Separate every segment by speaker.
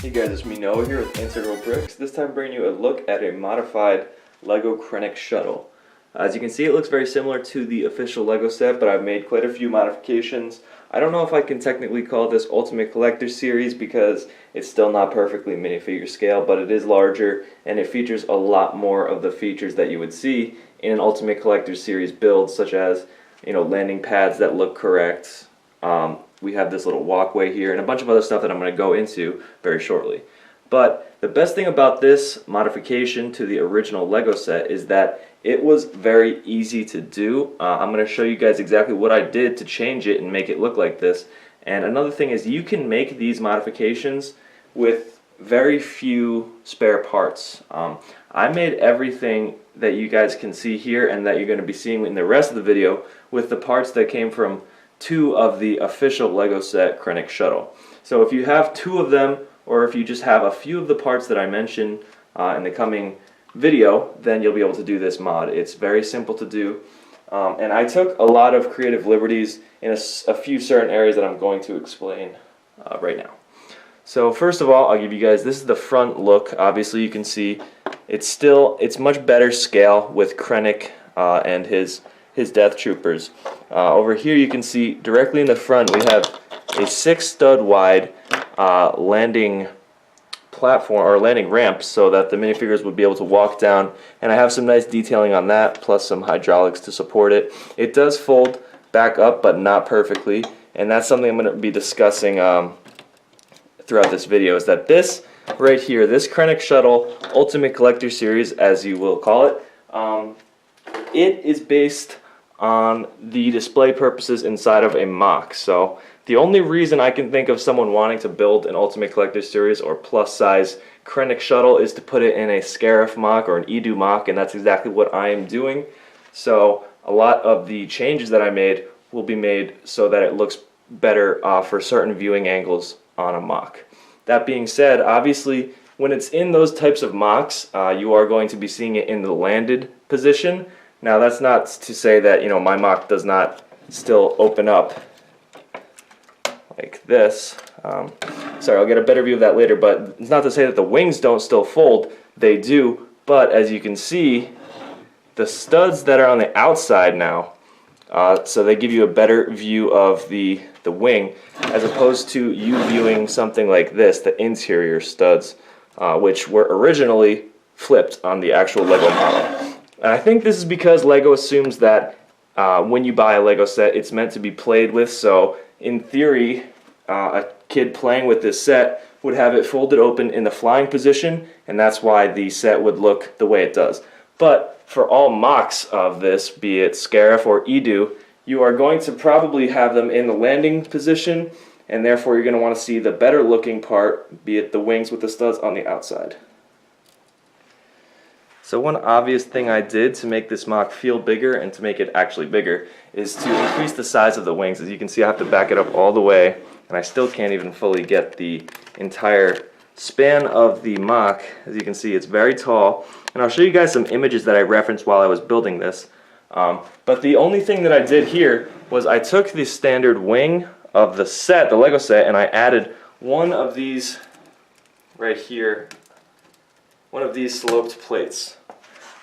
Speaker 1: Hey guys, it's me Noah here with IntegralBricks. This time bringing you a look at a modified LEGO Krennic Shuttle. As you can see, it looks very similar to the official LEGO set, but I've made quite a few modifications. I don't know if I can technically call this Ultimate Collector Series because it's still not perfectly minifigure scale, but it is larger and it features a lot more of the features that you would see in an Ultimate Collector Series build, such as, landing pads that look correct. We have this little walkway here and a bunch of other stuff that I'm going to go into very shortly. But the best thing about this modification to the original LEGO set is that it was very easy to do. I'm going to show you guys exactly what I did to change it and make it look like this. And another thing is you can make these modifications with very few spare parts. I made everything that you guys can see here and that you're going to be seeing in the rest of the video with the parts that came from two of the official LEGO set Krennic Shuttle. So if you have two of them, or if you just have a few of the parts that I mentioned in the coming video, then you'll be able to do this mod. It's very simple to do, and I took a lot of creative liberties in a few certain areas that I'm going to explain right now. So first of all, I'll give you guys, this is the front look. Obviously you can see it's much better scale with Krennic and his Death Troopers. Over here you can see directly in the front we have a 6-stud wide landing platform or landing ramp so that the minifigures would be able to walk down, and I have some nice detailing on that plus some hydraulics to support it. It does fold back up but not perfectly, and that's something I'm going to be discussing throughout this video, is that this right here, this Krennic Shuttle Ultimate Collector Series, as you will call it, it is based on the display purposes inside of a MOC. So the only reason I can think of someone wanting to build an Ultimate Collector Series or plus size Krennic Shuttle is to put it in a Scarif MOC or an Eadu MOC, and that's exactly what I am doing. So a lot of the changes that I made will be made so that it looks better for certain viewing angles on a MOC. That being said, obviously when it's in those types of MOCs, you are going to be seeing it in the landed position. Now that's not to say that my MOC does not still open up like this. Sorry, I'll get a better view of that later, but it's not to say that the wings don't still fold. They do, but as you can see, the studs that are on the outside now, so they give you a better view of the wing, as opposed to you viewing something like this, the interior studs, which were originally flipped on the actual LEGO model. And I think this is because LEGO assumes that when you buy a LEGO set, it's meant to be played with. So in theory, a kid playing with this set would have it folded open in the flying position, and that's why the set would look the way it does. But for all MOCs of this, be it Scarif or Eadu, you are going to probably have them in the landing position, and therefore you're going to want to see the better looking part, be it the wings with the studs on the outside. So one obvious thing I did to make this MOC feel bigger and to make it actually bigger is to increase the size of the wings. As you can see, I have to back it up all the way, and I still can't even fully get the entire span of the MOC. As you can see, it's very tall, and I'll show you guys some images that I referenced while I was building this. But the only thing that I did here was I took the standard wing of the set, the LEGO set, and I added one of these right here, one of these sloped plates.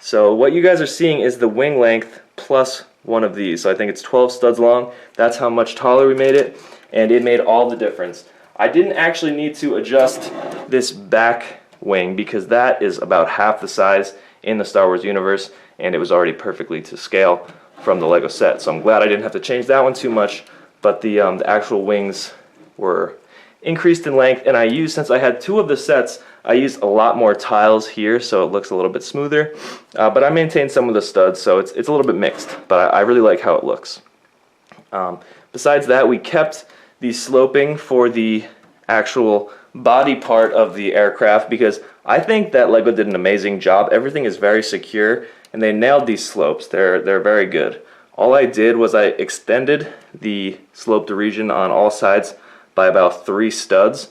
Speaker 1: So what you guys are seeing is the wing length plus one of these. So I think it's 12 studs long. That's how much taller we made it, and it made all the difference. I didn't actually need to adjust this back wing because that is about half the size in the Star Wars universe, and it was already perfectly to scale from the LEGO set. So I'm glad I didn't have to change that one too much, but the actual wings were increased in length, and I used, since I had two of the sets, I used a lot more tiles here so it looks a little bit smoother, but I maintained some of the studs, so it's a little bit mixed, but I really like how it looks. Besides that, we kept the sloping for the actual body part of the aircraft because I think that LEGO did an amazing job. Everything is very secure, and they nailed these slopes. They're very good. All I did was I extended the sloped region on all sides by about 3 studs,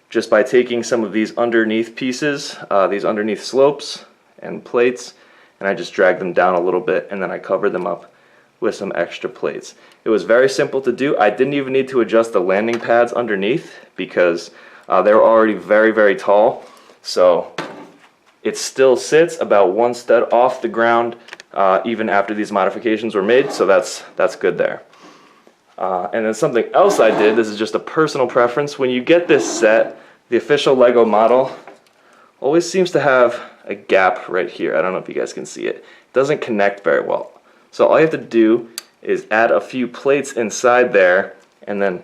Speaker 1: just by taking some of these underneath pieces, these underneath slopes and plates, and I just dragged them down a little bit, and then I covered them up with some extra plates. It was very simple to do. I didn't even need to adjust the landing pads underneath because they were already very, very tall, so it still sits about one stud off the ground even after these modifications were made, so that's good there. And then something else I did, this is just a personal preference, when you get this set, the official Lego model always seems to have a gap right here. I don't know if you guys can see it. It doesn't connect very well. So all you have to do is add a few plates inside there, and then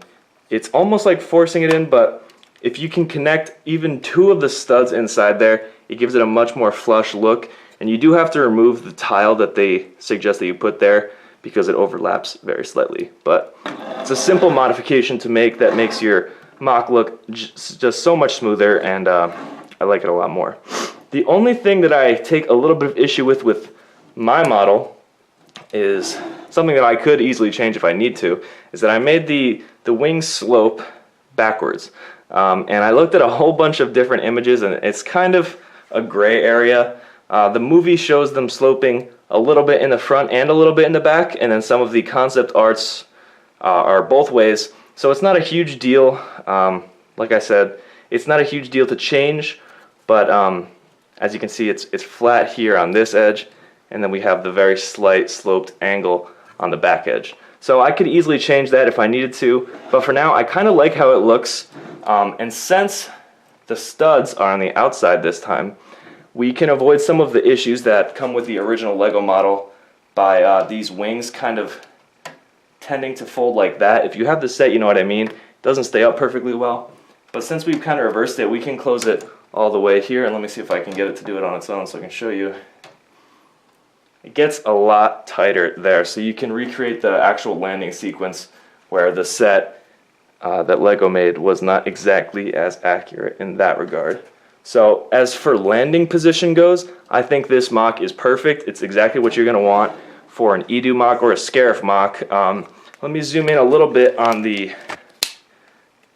Speaker 1: it's almost like forcing it in, but if you can connect even 2 of the studs inside there, it gives it a much more flush look. And you do have to remove the tile that they suggest that you put there because it overlaps very slightly. But it's a simple modification to make that makes your MOC look just so much smoother, and I like it a lot more. The only thing that I take a little bit of issue with my model is something that I could easily change if I need to, is that I made the wing slope backwards. And I looked at a whole bunch of different images, and it's kind of a gray area. The movie shows them sloping a little bit in the front and a little bit in the back, and then some of the concept arts are both ways. So it's not a huge deal. Like I said, it's not a huge deal to change, but as you can see, it's flat here on this edge, and then we have the very slight sloped angle on the back edge. So I could easily change that if I needed to, but for now I kind of like how it looks. And since the studs are on the outside this time, we can avoid some of the issues that come with the original Lego model by these wings kind of tending to fold like that. If you have the set, you know what I mean. It doesn't stay up perfectly well. But since we've kind of reversed it, we can close it all the way here. And let me see if I can get it to do it on its own so I can show you. It gets a lot tighter there, so you can recreate the actual landing sequence where the set that Lego made was not exactly as accurate in that regard. So as for landing position goes, I think this MOC is perfect. It's exactly what you're going to want for an Eadu MOC or a Scarif MOC. Let me zoom in a little bit on the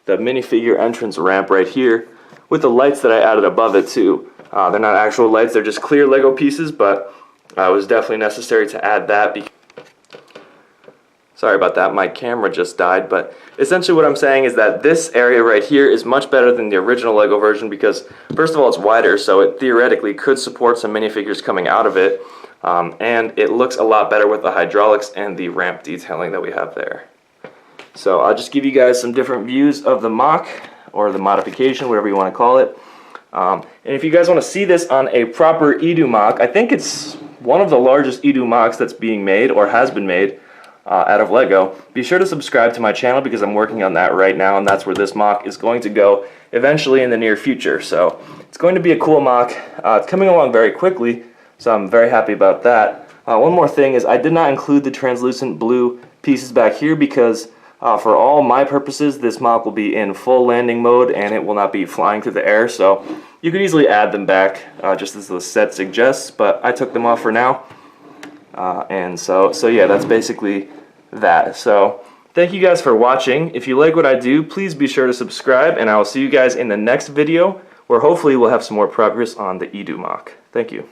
Speaker 1: minifigure entrance ramp right here with the lights that I added above it too. They're not actual lights, they're just clear Lego pieces, but it was definitely necessary to add that. Sorry about that, my camera just died, but essentially what I'm saying is that this area right here is much better than the original Lego version because, first of all, it's wider, so it theoretically could support some minifigures coming out of it, and it looks a lot better with the hydraulics and the ramp detailing that we have there. So I'll just give you guys some different views of the MOC, or the modification, whatever you want to call it. And if you guys want to see this on a proper Eadu MOC, I think it's one of the largest Eadu MOCs that's being made, or has been made, out of Lego. Be sure to subscribe to my channel because I'm working on that right now, and that's where this MOC is going to go eventually in the near future. So it's going to be a cool MOC. It's coming along very quickly, so I'm very happy about that. One more thing is I did not include the translucent blue pieces back here because for all my purposes, this MOC will be in full landing mode and it will not be flying through the air, so you could easily add them back just as the set suggests, but I took them off for now. And so yeah, that's basically that. So thank you guys for watching. If you like what I do, please be sure to subscribe, and I will see you guys in the next video where hopefully we'll have some more progress on the Eadu MOC. Thank you.